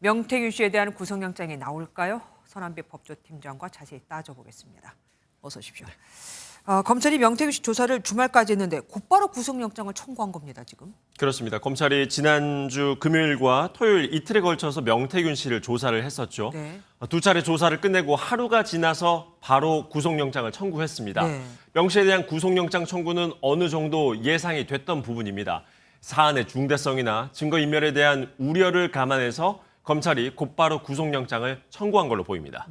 명태균 씨에 대한 구속영장이 나올까요? 서남비 법조팀장과 자세히 따져보겠습니다. 어서 오십시오. 검찰이 명태균 씨 조사를 주말까지 했는데 곧바로 구속영장을 청구한 겁니다, 지금. 그렇습니다. 검찰이 지난주 금요일과 토요일 이틀에 걸쳐서 명태균 씨를 조사를 했었죠. 네. 두 차례 조사를 끝내고 하루가 지나서 바로 구속영장을 청구했습니다. 네. 명 씨에 대한 구속영장 청구는 어느 정도 예상이 됐던 부분입니다. 사안의 중대성이나 증거인멸에 대한 우려를 감안해서 검찰이 곧바로 구속영장을 청구한 걸로 보입니다.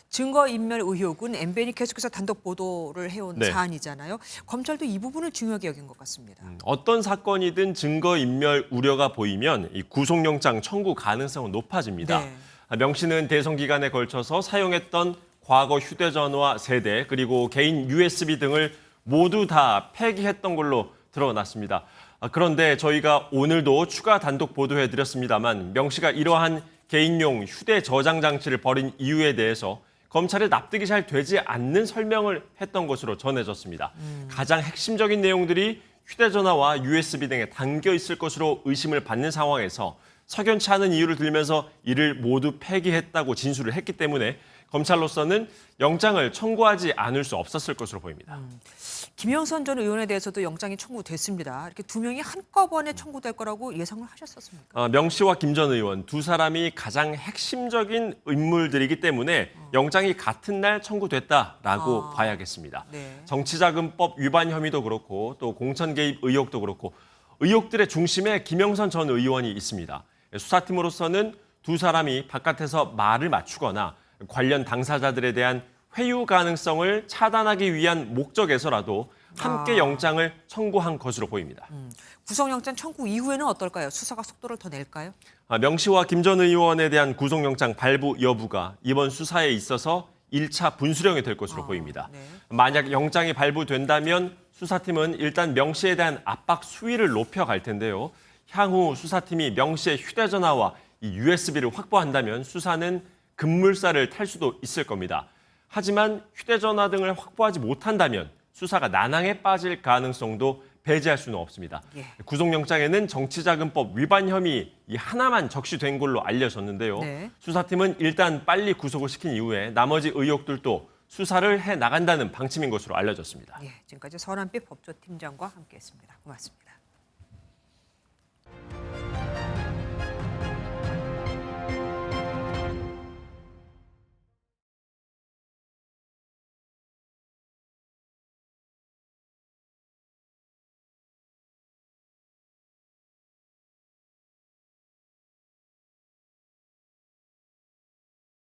증거인멸 의혹은 MBN이 계속해서 단독 보도를 해온 네. 사안이잖아요. 검찰도 이 부분을 중요하게 여긴 것 같습니다. 어떤 사건이든 증거인멸 우려가 보이면 이 구속영장 청구 가능성은 높아집니다. 네. 명 씨는 대선 기간에 걸쳐서 사용했던 과거 휴대전화 세대 그리고 개인 USB 등을 모두 다 폐기했던 걸로 드러났습니다. 그런데 저희가 오늘도 추가 단독 보도해드렸습니다만 명 씨가 이러한 개인용 휴대 저장 장치를 벌인 이유에 대해서 검찰에 납득이 잘 되지 않는 설명을 했던 것으로 전해졌습니다. 가장 핵심적인 내용들이 휴대전화와 USB 등에 담겨 있을 것으로 의심을 받는 상황에서 석연치 않은 이유를 들면서 이를 모두 폐기했다고 진술을 했기 때문에 검찰로서는 영장을 청구하지 않을 수 없었을 것으로 보입니다. 김영선 전 의원에 대해서도 영장이 청구됐습니다. 이렇게 두 명이 한꺼번에 청구될 거라고 예상을 하셨었습니까? 명 씨와 김 전 의원 두 사람이 가장 핵심적인 인물들이기 때문에 영장이 같은 날 청구됐다라고 봐야겠습니다. 네. 정치자금법 위반 혐의도 그렇고 또 공천 개입 의혹도 그렇고 의혹들의 중심에 김영선 전 의원이 있습니다. 수사팀으로서는 두 사람이 바깥에서 말을 맞추거나 관련 당사자들에 대한 회유 가능성을 차단하기 위한 목적에서라도 함께 영장을 청구한 것으로 보입니다. 구속영장 청구 이후에는 어떨까요? 수사가 속도를 더 낼까요? 명 씨와 김 전 의원에 대한 구속영장 발부 여부가 이번 수사에 있어서 1차 분수령이 될 것으로 보입니다. 네. 만약 영장이 발부된다면 수사팀은 일단 명 씨에 대한 압박 수위를 높여갈 텐데요. 향후 수사팀이 명 씨의 휴대전화와 이 USB를 확보한다면 수사는 급물살을 탈 수도 있을 겁니다. 하지만 휴대전화 등을 확보하지 못한다면 수사가 난항에 빠질 가능성도 배제할 수는 없습니다. 예. 구속영장에는 정치자금법 위반 혐의 이 하나만 적시된 걸로 알려졌는데요. 네. 수사팀은 일단 빨리 구속을 시킨 이후에 나머지 의혹들도 수사를 해 나간다는 방침인 것으로 알려졌습니다. 예, 지금까지 서남비 법조팀장과 함께했습니다. 고맙습니다.